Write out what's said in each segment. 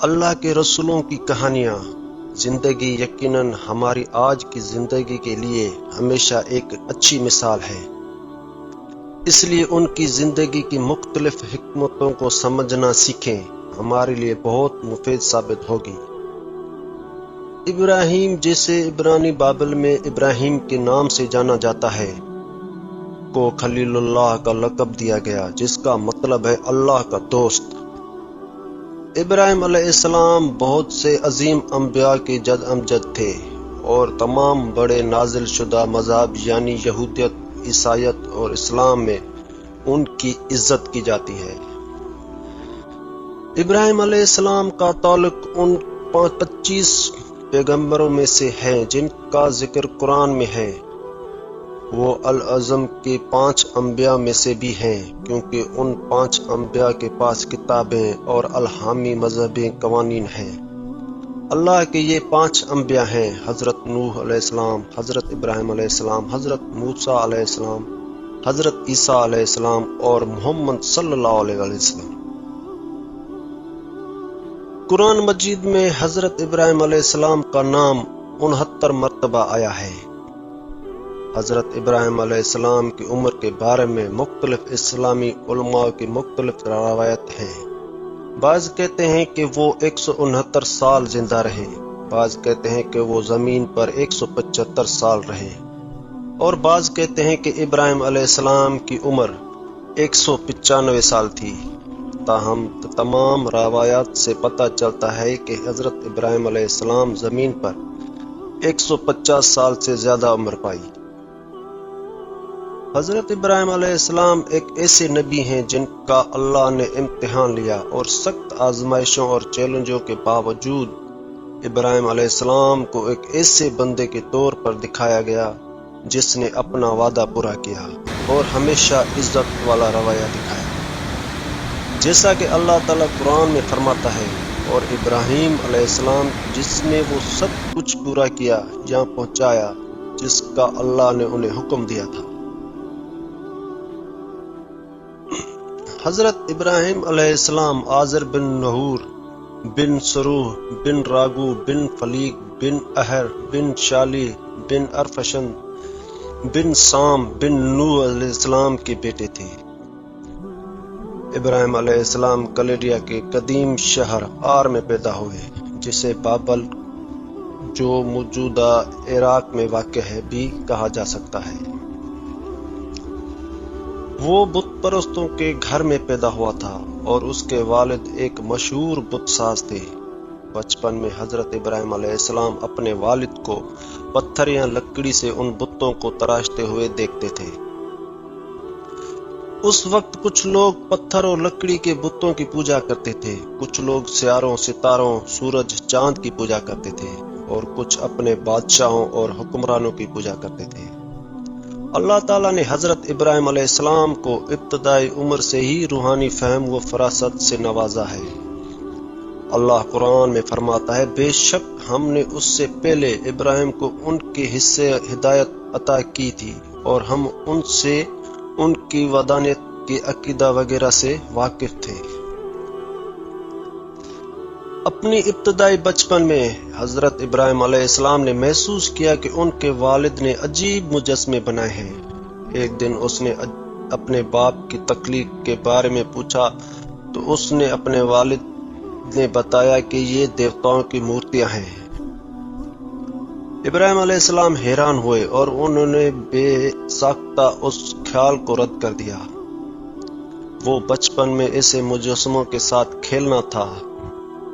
اللہ کے رسولوں کی کہانیاں زندگی یقیناً ہماری آج کی زندگی کے لیے ہمیشہ ایک اچھی مثال ہے، اس لیے ان کی زندگی کی مختلف حکمتوں کو سمجھنا سیکھیں، ہمارے لیے بہت مفید ثابت ہوگی۔ ابراہیم، جسے عبرانی بائبل میں ابراہیم کے نام سے جانا جاتا ہے، کو خلیل اللہ کا لقب دیا گیا، جس کا مطلب ہے اللہ کا دوست۔ ابراہیم علیہ السلام بہت سے عظیم انبیاء کے جد امجد تھے، اور تمام بڑے نازل شدہ مذہب یعنی یہودیت، عیسائیت اور اسلام میں ان کی عزت کی جاتی ہے۔ ابراہیم علیہ السلام کا تعلق ان 25 پیغمبروں میں سے ہے جن کا ذکر قرآن میں ہے۔ وہ العزم کے 5 انبیاء میں سے بھی ہیں، کیونکہ ان 5 انبیاء کے پاس کتابیں اور الہامی مذہبی قوانین ہیں۔ اللہ کے یہ 5 انبیاء ہیں: حضرت نوح علیہ السلام، حضرت ابراہیم علیہ السلام، حضرت موسیٰ علیہ السلام، حضرت عیسیٰ علیہ السلام اور محمد صلی اللہ علیہ وسلم۔ قرآن مجید میں حضرت ابراہیم علیہ السلام کا نام 69 مرتبہ آیا ہے۔ حضرت ابراہیم علیہ السلام کی عمر کے بارے میں مختلف اسلامی علماء کی مختلف روایت ہیں۔ بعض کہتے ہیں کہ وہ 169 سال زندہ رہے، بعض کہتے ہیں کہ وہ زمین پر 175 سال رہے، اور بعض کہتے ہیں کہ ابراہیم علیہ السلام کی عمر 195 سال تھی۔ تاہم تمام روایات سے پتہ چلتا ہے کہ حضرت ابراہیم علیہ السلام زمین پر 150 سال سے زیادہ عمر پائی۔ حضرت ابراہیم علیہ السلام ایک ایسے نبی ہیں جن کا اللہ نے امتحان لیا، اور سخت آزمائشوں اور چیلنجوں کے باوجود ابراہیم علیہ السلام کو ایک ایسے بندے کے طور پر دکھایا گیا جس نے اپنا وعدہ پورا کیا اور ہمیشہ عزت والا رویہ دکھایا، جیسا کہ اللہ تعالیٰ قرآن میں فرماتا ہے۔ اور ابراہیم علیہ السلام جس نے وہ سب کچھ پورا کیا یا پہنچایا جس کا اللہ نے انہیں حکم دیا تھا۔ حضرت ابراہیم علیہ السلام آزر بن نحور بن سروح بن راگو بن فلیق بن اہر بن شالی بن ارفشن بن سام بن نوح علیہ السلام کے بیٹے تھے۔ ابراہیم علیہ السلام کلیڈیا کے قدیم شہر آر میں پیدا ہوئے، جسے بابل، جو موجودہ عراق میں واقع ہے، بھی کہا جا سکتا ہے۔ وہ بت پرستوں کے گھر میں پیدا ہوا تھا، اور اس کے والد ایک مشہور بت ساز تھے۔ بچپن میں حضرت ابراہیم علیہ السلام اپنے والد کو پتھر یا لکڑی سے ان بتوں کو تراشتے ہوئے دیکھتے تھے۔ اس وقت کچھ لوگ پتھر اور لکڑی کے بتوں کی پوجا کرتے تھے، کچھ لوگ سیاروں، ستاروں، سورج، چاند کی پوجا کرتے تھے، اور کچھ اپنے بادشاہوں اور حکمرانوں کی پوجا کرتے تھے۔ اللہ تعالیٰ نے حضرت ابراہیم علیہ السلام کو ابتدائی عمر سے ہی روحانی فہم و فراست سے نوازا ہے۔ اللہ قرآن میں فرماتا ہے، بے شک ہم نے اس سے پہلے ابراہیم کو ان کے حصے ہدایت عطا کی تھی، اور ہم ان سے ان کی ودانیت کے عقیدہ وغیرہ سے واقف تھے۔ اپنی ابتدائی بچپن میں حضرت ابراہیم علیہ السلام نے محسوس کیا کہ ان کے والد نے عجیب مجسمے بنائے ہیں۔ ایک دن اس نے اپنے باپ کی تخلیق کے بارے میں پوچھا تو اس نے اپنے والد نے بتایا کہ یہ دیوتاؤں کی مورتیاں ہیں۔ ابراہیم علیہ السلام حیران ہوئے، اور انہوں نے بے ساختہ اس خیال کو رد کر دیا۔ وہ بچپن میں ایسے مجسموں کے ساتھ کھیلنا تھا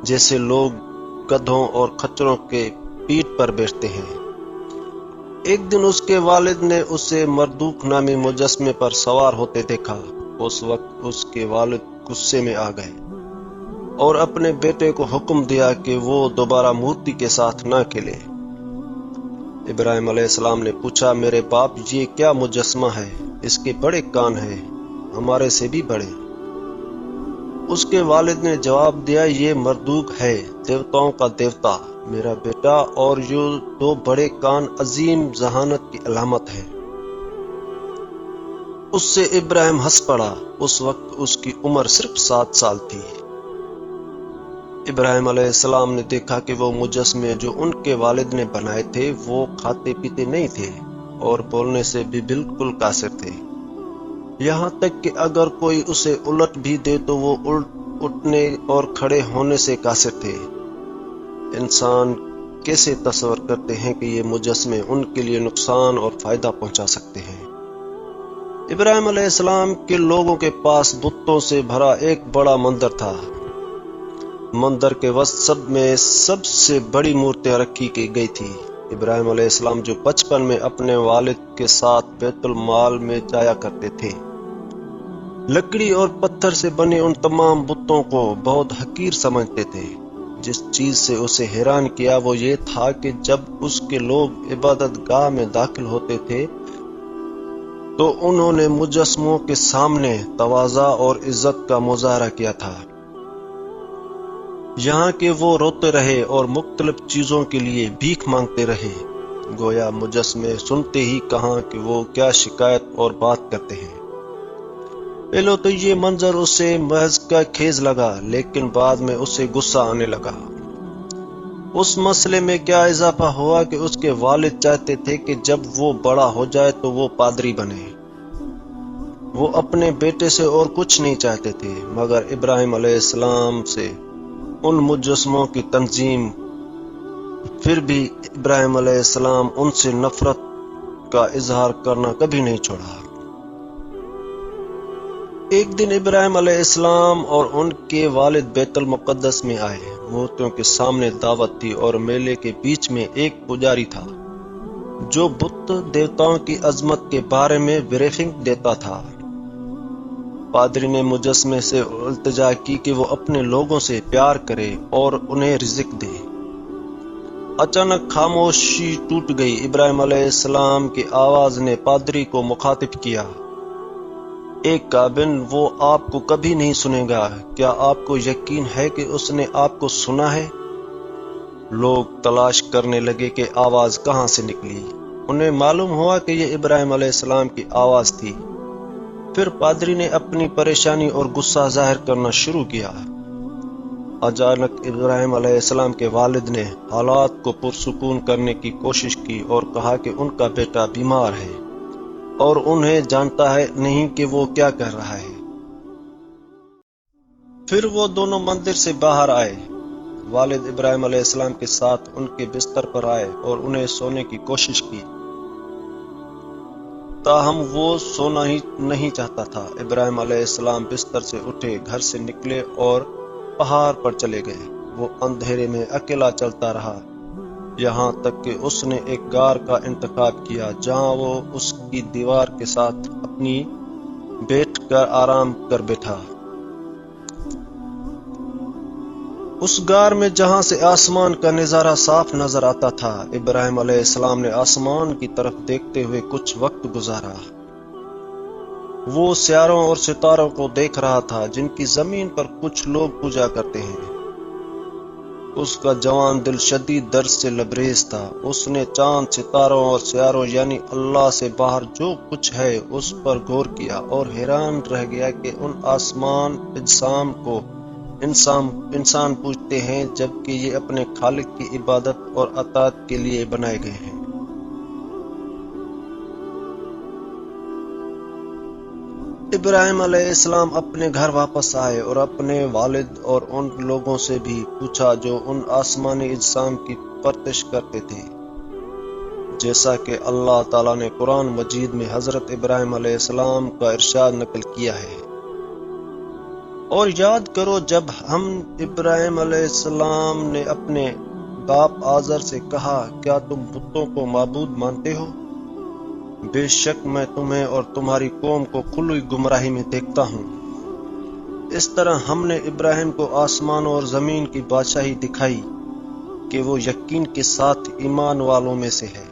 جیسے لوگ گدھوں اور خچروں کے پیٹھ پر بیٹھتے ہیں۔ ایک دن اس کے والد نے اسے مردوک نامی مجسمے پر سوار ہوتے دیکھا۔ اس وقت اس کے والد غصے میں آ گئے اور اپنے بیٹے کو حکم دیا کہ وہ دوبارہ مورتی کے ساتھ نہ کھیلے۔ ابراہیم علیہ السلام نے پوچھا، میرے باپ، یہ کیا مجسمہ ہے؟ اس کے بڑے کان ہیں، ہمارے سے بھی بڑے۔ اس کے والد نے جواب دیا، یہ مردوک ہے، دیوتاؤں کا دیوتا، میرا بیٹا، اور یہ 2 بڑے کان عظیم ذہانت کی علامت ہے۔ اس سے ابراہیم ہنس پڑا۔ اس وقت اس کی عمر صرف 7 سال تھی۔ ابراہیم علیہ السلام نے دیکھا کہ وہ مجسمے جو ان کے والد نے بنائے تھے وہ کھاتے پیتے نہیں تھے اور بولنے سے بھی بالکل قاصر تھے، یہاں تک کہ اگر کوئی اسے الٹ بھی دے تو وہ اٹھنے اور کھڑے ہونے سے قاصر تھے۔ انسان کیسے تصور کرتے ہیں کہ یہ مجسمے ان کے لیے نقصان اور فائدہ پہنچا سکتے ہیں؟ ابراہیم علیہ السلام کے لوگوں کے پاس بتوں سے بھرا ایک بڑا مندر تھا۔ مندر کے وسط میں سب سے بڑی مورتیں رکھی گئی تھی۔ ابراہیم علیہ السلام جو بچپن میں اپنے والد کے ساتھ بیت المال میں جایا کرتے تھے، لکڑی اور پتھر سے بنے ان تمام بتوں کو بہت حقیر سمجھتے تھے۔ جس چیز سے اسے حیران کیا وہ یہ تھا کہ جب اس کے لوگ عبادت گاہ میں داخل ہوتے تھے تو انہوں نے مجسموں کے سامنے تواضع اور عزت کا مظاہرہ کیا تھا، یہاں کہ وہ روتے رہے اور مختلف چیزوں کے لیے بھیک مانگتے رہے، گویا مجسمے سنتے ہی کہاں کہ وہ کیا شکایت اور بات کرتے ہیں۔ پہلے تو یہ منظر اسے محض کا خیز لگا، لیکن بعد میں اسے غصہ آنے لگا۔ اس مسئلے میں کیا اضافہ ہوا کہ اس کے والد چاہتے تھے کہ جب وہ بڑا ہو جائے تو وہ پادری بنے۔ وہ اپنے بیٹے سے اور کچھ نہیں چاہتے تھے مگر ابراہیم علیہ السلام سے ان مجسموں کی تنظیم۔ پھر بھی ابراہیم علیہ السلام ان سے نفرت کا اظہار کرنا کبھی نہیں چھوڑا۔ ایک دن ابراہیم علیہ السلام اور ان کے والد بیت المقدس میں آئے۔ مورتوں کے سامنے دعوت تھی اور میلے کے بیچ میں ایک پجاری تھا جو بت دیوتاؤں کی عظمت کے بارے میں بریفنگ دیتا تھا۔ پادری نے مجسمے سے التجا کی کہ وہ اپنے لوگوں سے پیار کرے اور انہیں رزق دے۔ اچانک خاموشی ٹوٹ گئی۔ ابراہیم علیہ السلام کی آواز نے پادری کو مخاطب کیا، ایک کابن وہ آپ کو کبھی نہیں سنے گا، کیا آپ کو یقین ہے کہ اس نے آپ کو سنا ہے؟ لوگ تلاش کرنے لگے کہ آواز کہاں سے نکلی۔ انہیں معلوم ہوا کہ یہ ابراہیم علیہ السلام کی آواز تھی۔ پھر پادری نے اپنی پریشانی اور غصہ ظاہر کرنا شروع کیا۔ اچانک ابراہیم علیہ السلام کے والد نے حالات کو پرسکون کرنے کی کوشش کی اور کہا کہ ان کا بیٹا بیمار ہے اور انہیں جانتا ہے نہیں کہ وہ کیا کر رہا ہے۔ پھر وہ دونوں مندر سے باہر آئے۔ والد ابراہیم علیہ السلام کے ساتھ ان کے بستر پر آئے اور انہیں سونے کی کوشش کی، تاہم وہ سونا ہی نہیں چاہتا تھا۔ ابراہیم علیہ السلام بستر سے اٹھے، گھر سے نکلے اور پہاڑ پر چلے گئے۔ وہ اندھیرے میں اکیلا چلتا رہا یہاں تک کہ اس نے ایک غار کا انتخاب کیا جہاں وہ اس کی دیوار کے ساتھ اپنی بیٹھ کر آرام کر بیٹھا۔ اس غار میں جہاں سے آسمان کا نظارہ صاف نظر آتا تھا، ابراہیم علیہ السلام نے آسمان کی طرف دیکھتے ہوئے کچھ وقت گزارا۔ وہ سیاروں اور ستاروں کو دیکھ رہا تھا جن کی زمین پر کچھ لوگ پوجا کرتے ہیں۔ اس کا جوان دل شدید درد سے لبریز تھا۔ اس نے چاند، ستاروں اور سیاروں یعنی اللہ سے باہر جو کچھ ہے اس پر غور کیا اور حیران رہ گیا کہ ان آسمان اجسام کو انسان پوجتے ہیں جبکہ یہ اپنے خالق کی عبادت اور اطاعت کے لیے بنائے گئے ہیں۔ ابراہیم علیہ السلام اپنے گھر واپس آئے اور اپنے والد اور ان لوگوں سے بھی پوچھا جو ان آسمانی اجسام کی پرستش کرتے تھے، جیسا کہ اللہ تعالیٰ نے قرآن مجید میں حضرت ابراہیم علیہ السلام کا ارشاد نقل کیا ہے۔ اور یاد کرو جب ہم ابراہیم علیہ السلام نے اپنے باپ آزر سے کہا، کیا تم بتوں کو معبود مانتے ہو؟ بے شک میں تمہیں اور تمہاری قوم کو کھلی گمراہی میں دیکھتا ہوں۔ اس طرح ہم نے ابراہیم کو آسمان اور زمین کی بادشاہی دکھائی کہ وہ یقین کے ساتھ ایمان والوں میں سے ہے۔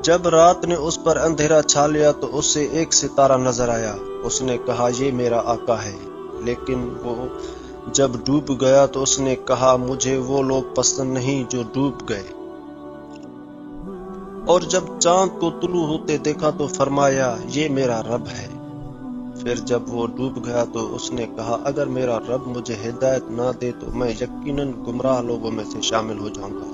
جب رات نے اس پر اندھیرا چھا لیا تو اسے ایک ستارہ نظر آیا۔ اس نے کہا، یہ میرا آقا ہے، لیکن وہ جب ڈوب گیا تو اس نے کہا، مجھے وہ لوگ پسند نہیں جو ڈوب گئے۔ اور جب چاند کو طلوع ہوتے دیکھا تو فرمایا، یہ میرا رب ہے۔ پھر جب وہ ڈوب گیا تو اس نے کہا اگر میرا رب مجھے ہدایت نہ دے تو میں یقیناً گمراہ لوگوں میں سے شامل ہو جاؤں گا۔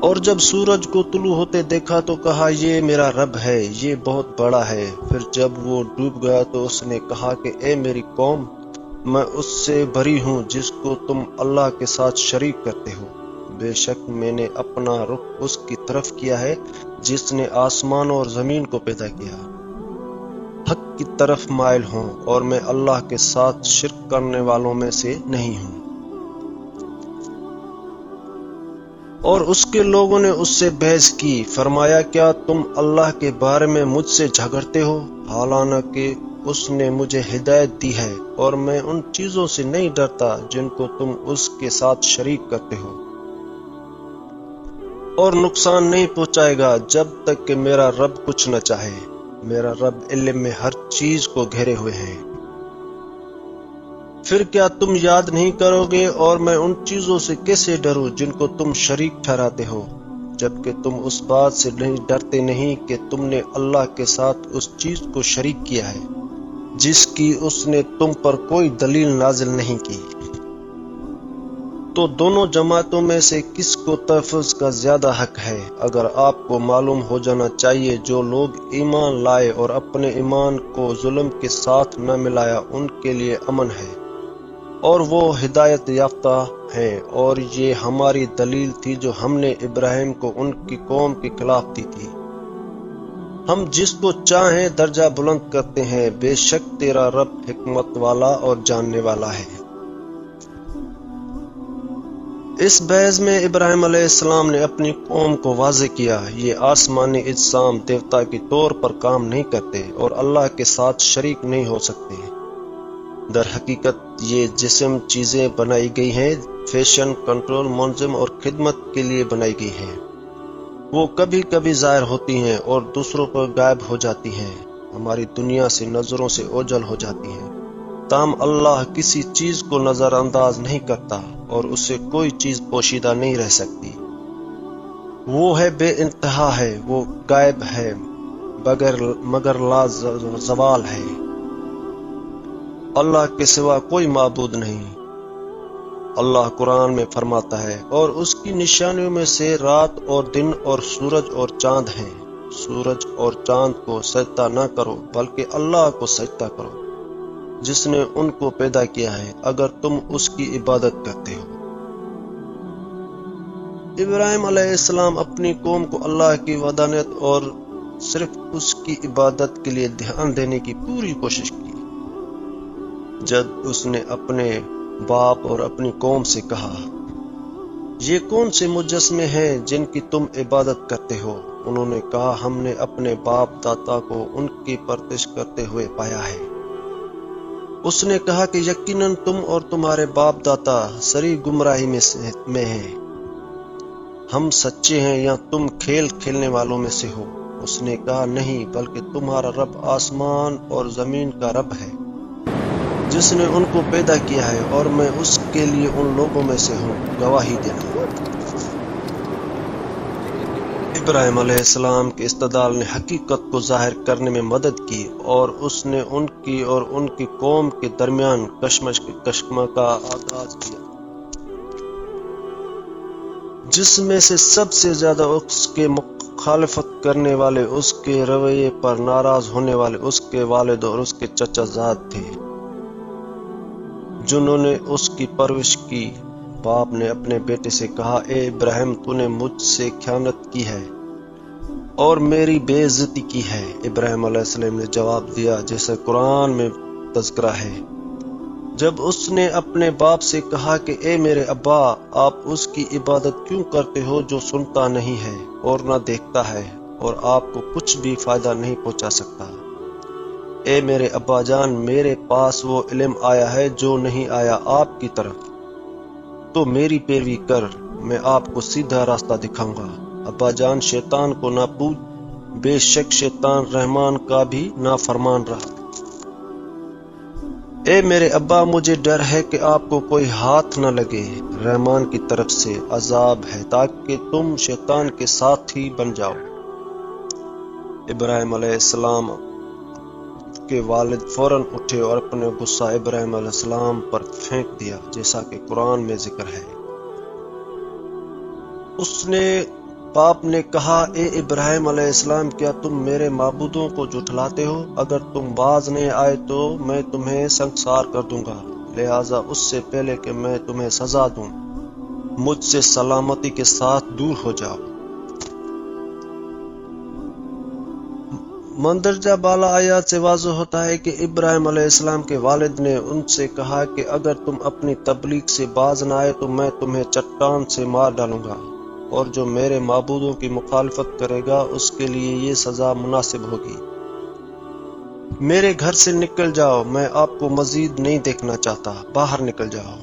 اور جب سورج کو طلوع ہوتے دیکھا تو کہا یہ میرا رب ہے، یہ بہت بڑا ہے۔ پھر جب وہ ڈوب گیا تو اس نے کہا کہ اے میری قوم، میں اس سے بری ہوں جس کو تم اللہ کے ساتھ شریک کرتے ہو۔ بے شک میں نے اپنا رخ اس کی طرف کیا ہے جس نے آسمان اور زمین کو پیدا کیا۔ حق کی طرف مائل ہوں اور میں اللہ کے ساتھ شرک کرنے والوں میں سے نہیں ہوں۔ اور اس کے لوگوں نے اس سے بحث کی، فرمایا کیا تم اللہ کے بارے میں مجھ سے جھگڑتے ہو، حالانکہ اس نے مجھے ہدایت دی ہے اور میں ان چیزوں سے نہیں ڈرتا جن کو تم اس کے ساتھ شریک کرتے ہو، اور نقصان نہیں پہنچائے گا جب تک کہ میرا رب کچھ نہ چاہے۔ میرا رب علم میں ہر چیز کو گھیرے ہوئے ہے۔ پھر کیا تم یاد نہیں کرو گے اور میں ان چیزوں سے کیسے ڈروں جن کو تم شریک ٹھہراتے ہو، جبکہ تم اس بات سے ڈرتے نہیں کہ تم نے اللہ کے ساتھ اس چیز کو شریک کیا ہے جس کی اس نے تم پر کوئی دلیل نازل نہیں کی۔ تو دونوں جماعتوں میں سے کس کو تحفظ کا زیادہ حق ہے؟ اگر آپ کو معلوم ہو جانا چاہیے جو لوگ ایمان لائے اور اپنے ایمان کو ظلم کے ساتھ نہ ملایا ان کے لیے امن ہے اور وہ ہدایت یافتہ ہیں، اور یہ ہماری دلیل تھی جو ہم نے ابراہیم کو ان کی قوم کے خلاف دی تھی۔ ہم جس کو چاہیں درجہ بلند کرتے ہیں، بے شک تیرا رب حکمت والا اور جاننے والا ہے۔ اس بحث میں ابراہیم علیہ السلام نے اپنی قوم کو واضح کیا، یہ آسمانی اجسام دیوتا کے طور پر کام نہیں کرتے اور اللہ کے ساتھ شریک نہیں ہو سکتے۔ در حقیقت یہ جسم چیزیں بنائی گئی ہیں، فیشن، کنٹرول، منظم اور خدمت کے لیے بنائی گئی ہیں۔ وہ کبھی کبھی ظاہر ہوتی ہیں اور دوسروں پر غائب ہو جاتی ہیں، ہماری دنیا سے نظروں سے اوجھل ہو جاتی ہیں۔ تاہم اللہ کسی چیز کو نظر انداز نہیں کرتا اور اس سے کوئی چیز پوشیدہ نہیں رہ سکتی۔ وہ ہے بے انتہا ہے، وہ غائب ہے مگر لا زوال ہے۔ اللہ کے سوا کوئی معبود نہیں۔ اللہ قرآن میں فرماتا ہے، اور اس کی نشانیوں میں سے رات اور دن اور سورج اور چاند ہیں۔ سورج اور چاند کو سجدہ نہ کرو بلکہ اللہ کو سجدہ کرو جس نے ان کو پیدا کیا ہے، اگر تم اس کی عبادت کرتے ہو۔ ابراہیم علیہ السلام اپنی قوم کو اللہ کی وحدانیت اور صرف اس کی عبادت کے لیے دھیان دینے کی پوری کوشش کی۔ جب اس نے اپنے باپ اور اپنی قوم سے کہا، یہ کون سے مجسمے ہیں جن کی تم عبادت کرتے ہو؟ انہوں نے کہا، ہم نے اپنے باپ دادا کو ان کی پرستش کرتے ہوئے پایا ہے۔ اس نے کہا کہ یقیناً تم اور تمہارے باپ دادا سری گمراہی میں ہیں، ہم سچے ہیں یا تم کھیل کھیلنے والوں میں سے ہو؟ اس نے کہا نہیں، بلکہ تمہارا رب آسمان اور زمین کا رب ہے جس نے ان کو پیدا کیا ہے، اور میں اس کے لیے ان لوگوں میں سے ہوں گواہی دینا۔ ابراہیم علیہ السلام کے استدلال نے حقیقت کو ظاہر کرنے میں مدد کی، اور اس نے ان کی اور ان کی قوم کے درمیان کشمکش کا آغاز کیا، جس میں سے سب سے زیادہ اس کے مخالفت کرنے والے، اس کے رویے پر ناراض ہونے والے اس کے والد اور اس کے چچا زاد تھے جنہوں نے اس کی پرورش کی۔ باپ نے اپنے بیٹے سے کہا، اے ابراہیم، تو نے مجھ سے خیانت کی ہے اور میری بے عزتی کی ہے۔ ابراہیم علیہ السلام نے جواب دیا جیسے قرآن میں تذکرہ ہے، جب اس نے اپنے باپ سے کہا کہ اے میرے ابا، آپ اس کی عبادت کیوں کرتے ہو جو سنتا نہیں ہے اور نہ دیکھتا ہے اور آپ کو کچھ بھی فائدہ نہیں پہنچا سکتا؟ اے میرے ابا جان، میرے پاس وہ علم آیا ہے جو نہیں آیا آپ کی طرف، تو میری پیروی کر، میں آپ کو سیدھا راستہ دکھاؤں گا۔ ابا جان، شیطان کو نہ پوچھ، بے شک شیطان رحمان کا بھی نافرمان رہا۔ اے میرے ابا، مجھے ڈر ہے کہ آپ کو کوئی ہاتھ نہ لگے، رحمان کی طرف سے عذاب ہے تاکہ تم شیطان کے ساتھی بن جاؤ۔ ابراہیم علیہ السلام کے والد فوراً اٹھے اور اپنے غصہ ابراہیم علیہ السلام پر پھینک دیا، جیسا کہ قرآن میں ذکر ہے۔ باپ نے کہا، اے ابراہیم علیہ السلام، کیا تم میرے معبودوں کو جھٹلاتے ہو؟ اگر تم باز نہیں آئے تو میں تمہیں سنگسار کر دوں گا، لہٰذا اس سے پہلے کہ میں تمہیں سزا دوں، مجھ سے سلامتی کے ساتھ دور ہو جاؤ۔ مندرجہ بالا آیات سے واضح ہوتا ہے کہ ابراہیم علیہ السلام کے والد نے ان سے کہا کہ اگر تم اپنی تبلیغ سے باز نہ آئے تو میں تمہیں چٹان سے مار ڈالوں گا، اور جو میرے معبودوں کی مخالفت کرے گا اس کے لیے یہ سزا مناسب ہوگی۔ میرے گھر سے نکل جاؤ، میں آپ کو مزید نہیں دیکھنا چاہتا، باہر نکل جاؤ۔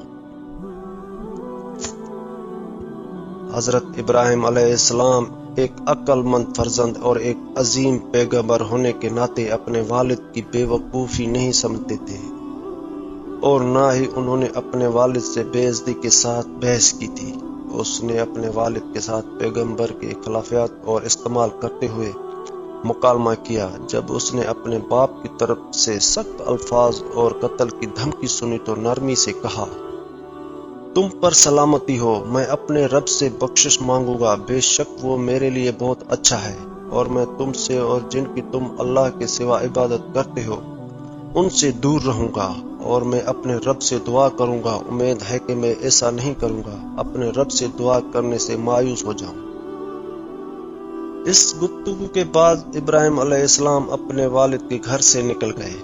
حضرت ابراہیم علیہ السلام ایک عقل مند فرزند اور ایک عظیم پیغمبر ہونے کے ناطے اپنے والد کی بے وقوفی نہیں سمجھتے تھے، اور نہ ہی انہوں نے اپنے والد سے بے عزتی کے ساتھ بحث کی تھی۔ اس نے اپنے والد کے ساتھ پیغمبر کے خلافیات اور استعمال کرتے ہوئے مکالمہ کیا۔ جب اس نے اپنے باپ کی طرف سے سخت الفاظ اور قتل کی دھمکی سنی تو نرمی سے کہا، تم پر سلامتی ہو، میں اپنے رب سے بخشش مانگوں گا، بے شک وہ میرے لیے بہت اچھا ہے، اور میں تم سے اور جن کی تم اللہ کے سوا عبادت کرتے ہو ان سے دور رہوں گا، اور میں اپنے رب سے دعا کروں گا، امید ہے کہ میں ایسا نہیں کروں گا، اپنے رب سے دعا کرنے سے مایوس ہو جاؤں۔ اس گفتگو کے بعد ابراہیم علیہ السلام اپنے والد کے گھر سے نکل گئے۔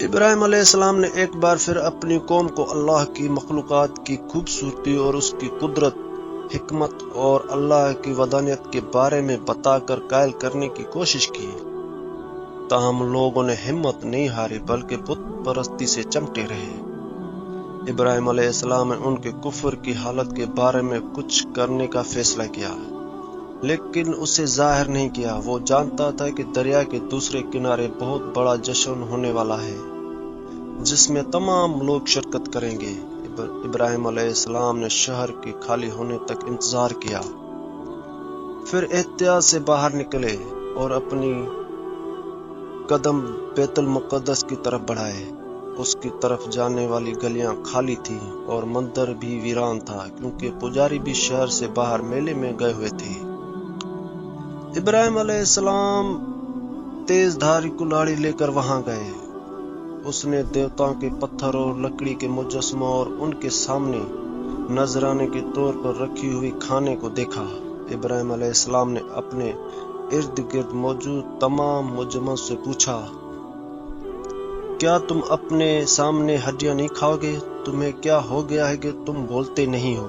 ابراہیم علیہ السلام نے ایک بار پھر اپنی قوم کو اللہ کی مخلوقات کی خوبصورتی اور اس کی قدرت، حکمت اور اللہ کی وحدانیت کے بارے میں بتا کر قائل کرنے کی کوشش کی، تاہم لوگوں نے ہمت نہیں ہاری بلکہ بت پرستی سے چمٹے رہے۔ ابراہیم علیہ السلام نے ان کے کفر کی حالت کے بارے میں کچھ کرنے کا فیصلہ کیا، لیکن اسے ظاہر نہیں کیا۔ وہ جانتا تھا کہ دریا کے دوسرے کنارے بہت بڑا جشن ہونے والا ہے جس میں تمام لوگ شرکت کریں گے۔ ابراہیم علیہ السلام نے شہر کے خالی ہونے تک انتظار کیا، پھر احتیاط سے باہر نکلے اور اپنی قدم بیت المقدس کی طرف بڑھائے۔ اس کی طرف جانے والی گلیاں خالی تھیں اور مندر بھی ویران تھا، کیونکہ پجاری بھی شہر سے باہر میلے میں گئے ہوئے تھے۔ ابراہیم علیہ السلام تیز دھاری کلاڑی لے کر وہاں گئے۔ اس نے دیوتاؤں کے پتھر اور لکڑی کے مجسموں اور ان کے سامنے نذرانے کے طور پر رکھی ہوئی کھانے کو دیکھا۔ ابراہیم علیہ السلام نے اپنے ارد گرد موجود تمام مجمع سے پوچھا، کیا تم اپنے سامنے ہڈیاں نہیں کھاؤ گے؟ تمہیں کیا ہو گیا ہے کہ تم بولتے نہیں ہو؟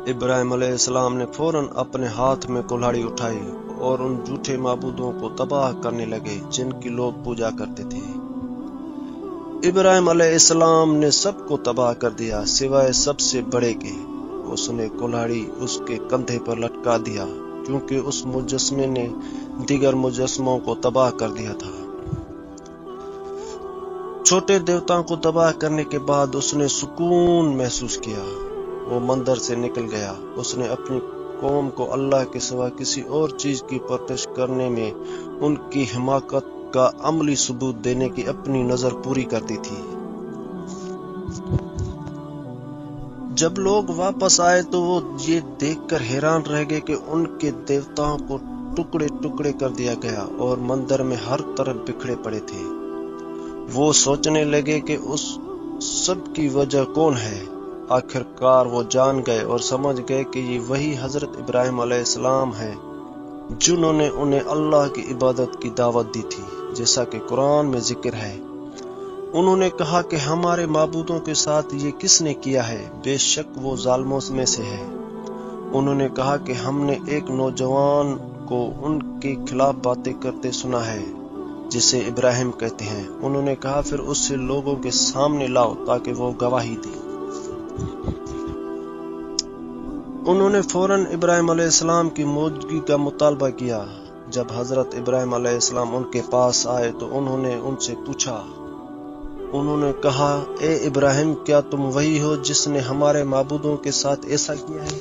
ابراہیم علیہ السلام نے فوراً اپنے ہاتھ میں کلاڑی اٹھائی اور ان جھوٹے معبودوں کو تباہ کرنے لگے جن کی لوگ پوجا کرتے تھے۔ ابراہیم علیہ السلام نے سب کو تباہ کر دیا سوائے سب سے بڑے کے۔ اس نے کلاڑی اس کے کندھے پر لٹکا دیا، کیونکہ اس مجسمے نے دیگر مجسموں کو تباہ کر دیا تھا۔ چھوٹے دیوتاؤں کو تباہ کرنے کے بعد اس نے سکون محسوس کیا۔ وہ مندر سے نکل گیا۔ اس نے اپنی قوم کو اللہ کے سوا کسی اور چیز کی پرستش کرنے میں ان کی حماقت کا عملی ثبوت دینے کی اپنی نظر پوری کر دی تھی۔ جب لوگ واپس آئے تو وہ یہ دیکھ کر حیران رہ گئے کہ ان کے دیوتاؤں کو ٹکڑے ٹکڑے کر دیا گیا اور مندر میں ہر طرف بکھرے پڑے تھے۔ وہ سوچنے لگے کہ اس سب کی وجہ کون ہے۔ آخر کار وہ جان گئے اور سمجھ گئے کہ یہ وہی حضرت ابراہیم علیہ السلام ہیں جنہوں نے انہیں اللہ کی عبادت کی دعوت دی تھی، جیسا کہ قرآن میں ذکر ہے۔ انہوں نے کہا کہ ہمارے معبودوں کے ساتھ یہ کس نے کیا ہے؟ بے شک وہ ظالموں میں سے ہے۔ انہوں نے کہا کہ ہم نے ایک نوجوان کو ان کے خلاف باتیں کرتے سنا ہے جسے ابراہیم کہتے ہیں۔ انہوں نے کہا پھر اسے لوگوں کے سامنے لاؤ تاکہ وہ گواہی دے۔ انہوں نے فوراً ابراہیم علیہ السلام کی موجودگی کا مطالبہ کیا۔ جب حضرت ابراہیم علیہ السلام ان کے پاس آئے تو انہوں نے ان سے پوچھا۔ انہوں نے کہا، اے ابراہیم، کیا تم وہی ہو جس نے ہمارے معبودوں کے ساتھ ایسا کیا ہے؟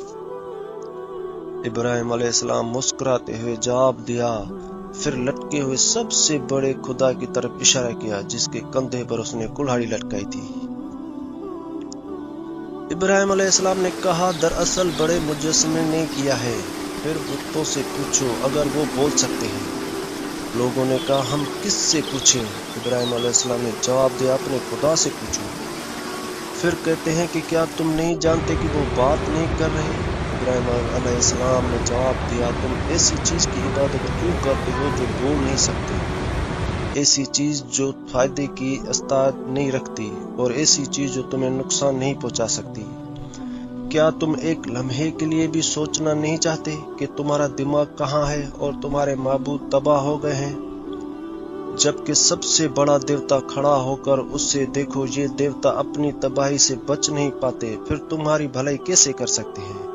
ابراہیم علیہ السلام مسکراتے ہوئے جواب دیا، پھر لٹکے ہوئے سب سے بڑے خدا کی طرف اشارہ کیا جس کے کندھے پر اس نے کلہاڑی لٹکائی تھی۔ ابراہیم علیہ السلام نے کہا، دراصل بڑے مجسمے نے کیا ہے، پھر بتوں سے پوچھو اگر وہ بول سکتے ہیں۔ لوگوں نے کہا، ہم کس سے پوچھیں؟ ابراہیم علیہ السلام نے جواب دیا، اپنے خدا سے پوچھو۔ پھر کہتے ہیں کہ کیا تم نہیں جانتے کہ وہ بات نہیں کر رہے؟ ابراہیم علیہ السلام نے جواب دیا، تم ایسی چیز کی عبادت کیوں کرتے ہو جو بول نہیں سکتے، ایسی چیز جو فائدے کی استعداد نہیں رکھتی، اور ایسی چیز جو تمہیں نقصان نہیں پہنچا سکتی؟ کیا تم ایک لمحے کے لیے بھی سوچنا نہیں چاہتے کہ تمہارا دماغ کہاں ہے اور تمہارے معبود تباہ ہو گئے ہیں؟ جبکہ سب سے بڑا دیوتا کھڑا ہو کر اس سے دیکھو، یہ دیوتا اپنی تباہی سے بچ نہیں پاتے، پھر تمہاری بھلائی کیسے کر سکتے ہیں؟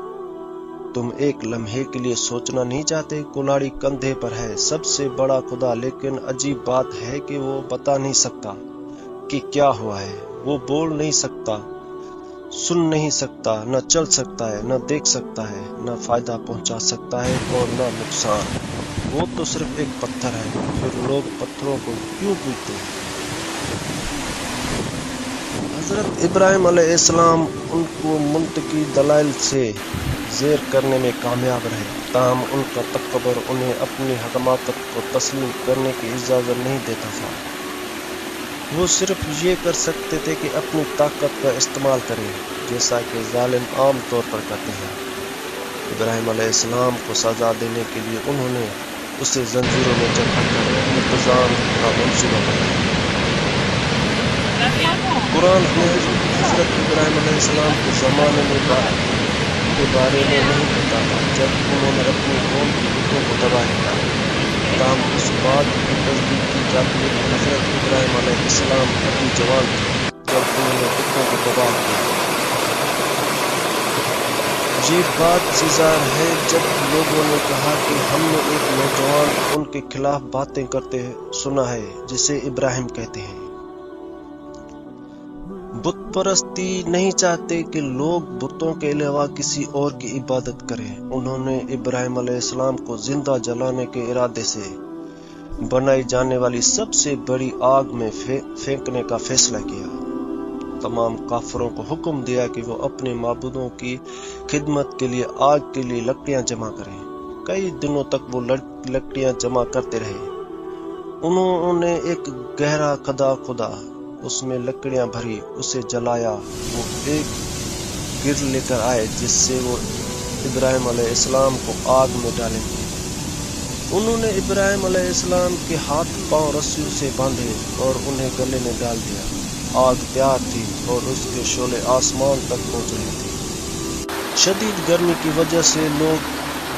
تم ایک لمحے کے لیے سوچنا نہیں چاہتے؟ کلاڑی کندھے پر ہے، سب سے بڑا خدا، لیکن عجیب بات ہے کہ وہ بتا نہیں سکتا کہ کیا ہوا ہے، وہ بول نہیں سکتا، سن نہیں سکتا، نہ چل سکتا ہے، نہ دیکھ سکتا ہے، نہ فائدہ پہنچا سکتا ہے اور نہ نقصان، وہ تو صرف ایک پتھر ہے۔ پھر لوگ پتھروں کو کیوں پوجتے ہیں؟ حضرت ابراہیم علیہ السلام ان کو منطقی دلائل سے زیر کرنے میں کامیاب رہے، تاہم ان کا تکبر انہیں اپنی حماقت کو تسلیم کرنے کی اجازت نہیں دیتا تھا۔ وہ صرف یہ کر سکتے تھے کہ اپنی طاقت کا استعمال کریں، جیسا کہ ظالم عام طور پر کرتے ہیں۔ ابراہیم علیہ السلام کو سزا دینے کے لیے انہوں نے اسے زنجیروں میں چڑھا کر انتظام کا منصوبہ بنایا۔ قرآن ہمیں حضرت ابراہیم علیہ السلام کے زمانے میں کے بارے میں نہیں بتاتا جب انہوں نے اپنی قوم کی بتوں کو تباہ کیا، تاہم اس بات کی تصدیق کی جاتی ہے کہ حضرت ابراہیم علیہ السلام ابھی جوان تھے جب انہوں نے بتوں کو تباہ کیا۔ یہ بات سے ظاہر ہے جب لوگوں نے کہا کہ ہم نے ایک نوجوان ان کے خلاف باتیں کرتے سنا ہے جسے ابراہیم کہتے ہیں۔ بت پرستی نہیں چاہتے کہ لوگ بتوں کے علاوہ کسی اور کی عبادت کریں۔ انہوں نے ابراہیم علیہ السلام کو زندہ جلانے کے ارادے سے بنائی جانے والی سب سے بڑی آگ میں پھینکنے کا فیصلہ کیا۔ تمام کافروں کو حکم دیا کہ وہ اپنے معبودوں کی خدمت کے لیے آگ کے لیے لکڑیاں جمع کریں۔ کئی دنوں تک وہ لکڑیاں جمع کرتے رہے۔ انہوں نے ایک گہرا کھدا کھودا، اس میں لکڑیاں بھری، اسے جلایا، وہ ایک گر لے کر آئے جس سے وہ ابراہیم علیہ السلام کو آگ میں ڈالیں گے۔ انہوں نے ابراہیم علیہ السلام کے ہاتھ پاؤں رسیوں سے باندھے اور انہیں گلے میں ڈال دیا۔ آگ تیار تھی اور اس کے شعلے آسمان تک پہنچ رہے تھے۔ شدید گرمی کی وجہ سے لوگ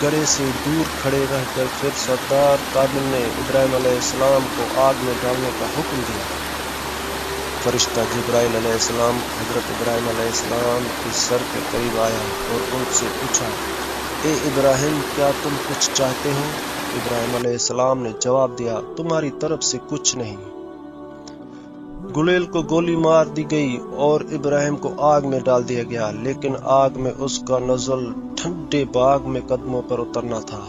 گڑھے سے دور کھڑے رہ کر پھر سردار قابل نے ابراہیم علیہ السلام کو آگ میں ڈالنے کا حکم دیا۔ فرشتہ جبرائیل علیہ السلام حضرت ابراہیم علیہ السلام کے سر کے قریب آیا اور ان سے پوچھا، اے ابراہیم، کیا تم کچھ چاہتے ہو؟ ابراہیم علیہ السلام نے جواب دیا، تمہاری طرف سے کچھ نہیں۔ گلیل کو گولی مار دی گئی اور ابراہیم کو آگ میں ڈال دیا گیا، لیکن آگ میں اس کا نزول ٹھنڈے باغ میں قدموں پر اترنا تھا۔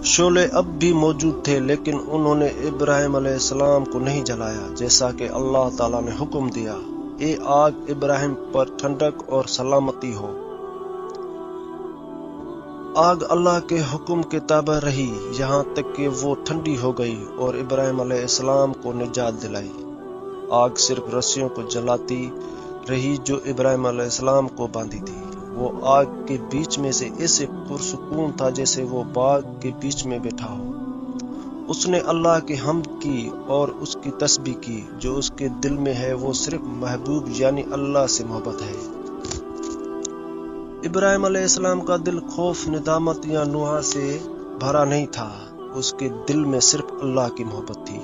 شعلے اب بھی موجود تھے، لیکن انہوں نے ابراہیم علیہ السلام کو نہیں جلایا جیسا کہ اللہ تعالیٰ نے حکم دیا۔ اے آگ، ابراہیم پر ٹھنڈک اور سلامتی ہو۔ آگ اللہ کے حکم کے تابع رہی یہاں تک کہ وہ ٹھنڈی ہو گئی اور ابراہیم علیہ السلام کو نجات دلائی۔ آگ صرف رسیوں کو جلاتی رہی جو ابراہیم علیہ السلام کو باندھی تھی۔ وہ آگ کے بیچ میں سے ایسے پرسکون تھا جیسے وہ باغ کے بیچ میں بیٹھا ہو۔ اس نے اللہ کی حمد کی اور اس کی تسبیح کی۔ جو اس کے دل میں ہے وہ صرف محبوب یعنی اللہ سے محبت ہے۔ ابراہیم علیہ السلام کا دل خوف، ندامت یا نوحہ سے بھرا نہیں تھا، اس کے دل میں صرف اللہ کی محبت تھی۔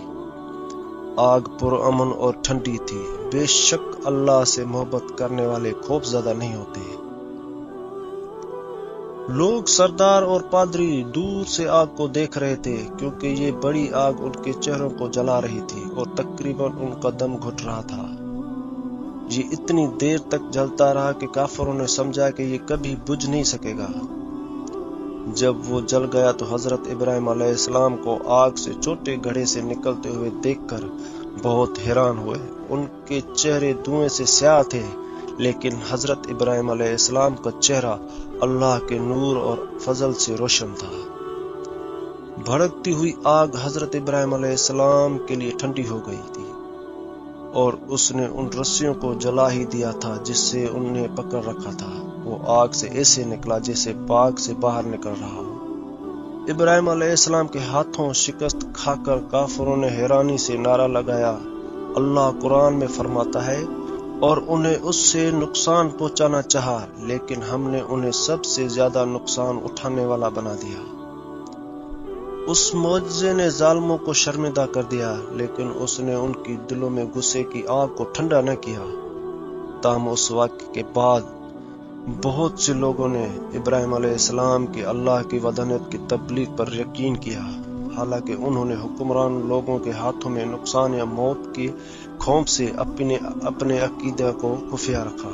آگ پرامن اور ٹھنڈی تھی۔ بے شک اللہ سے محبت کرنے والے خوف زدہ نہیں ہوتے۔ لوگ، سردار اور پادری دور سے آگ کو دیکھ رہے تھے کیونکہ یہ بڑی آگ ان کے چہروں کو جلا رہی تھی اور تقریباً ان کا دم گھٹ رہا تھا۔ یہ اتنی دیر تک جلتا رہا کہ کافروں نے سمجھا کہ یہ کبھی بجھ نہیں سکے گا۔ جب وہ جل گیا تو حضرت ابراہیم علیہ السلام کو آگ سے چھوٹے گھڑے سے نکلتے ہوئے دیکھ کر بہت حیران ہوئے۔ ان کے چہرے دھوئیں سے سیاہ تھے، لیکن حضرت ابراہیم علیہ السلام کا چہرہ اللہ کے نور اور فضل سے روشن تھا۔ بھڑکتی ہوئی آگ حضرت ابراہیم علیہ السلام کے لیے ٹھنڈی ہو گئی تھی، اور اس نے ان رسیوں کو جلا ہی دیا تھا جس سے انہیں پکڑ رکھا تھا۔ وہ آگ سے ایسے نکلا جیسے باغ سے باہر نکل رہا ہو۔ ابراہیم علیہ السلام کے ہاتھوں شکست کھا کر کافروں نے حیرانی سے نعرہ لگایا۔ اللہ قرآن میں فرماتا ہے، اور انہیں اس سے نقصان پہنچانا چاہا، لیکن ہم نے انہیں سب سے زیادہ نقصان اٹھانے والا بنا دیا۔ اس معجزے نے ظالموں کو شرمندہ کر دیا، لیکن اس نے ان کی دلوں میں غصے کی آگ کو ٹھنڈا نہ کیا۔ تاہم اس واقعے کے بعد بہت سے لوگوں نے ابراہیم علیہ السلام کی اللہ کی وحدانیت کی تبلیغ پر یقین کیا، حالانکہ انہوں نے حکمران لوگوں کے ہاتھوں میں نقصان یا موت کے خوف سے اپنے عقیدے کو خفیہ رکھا۔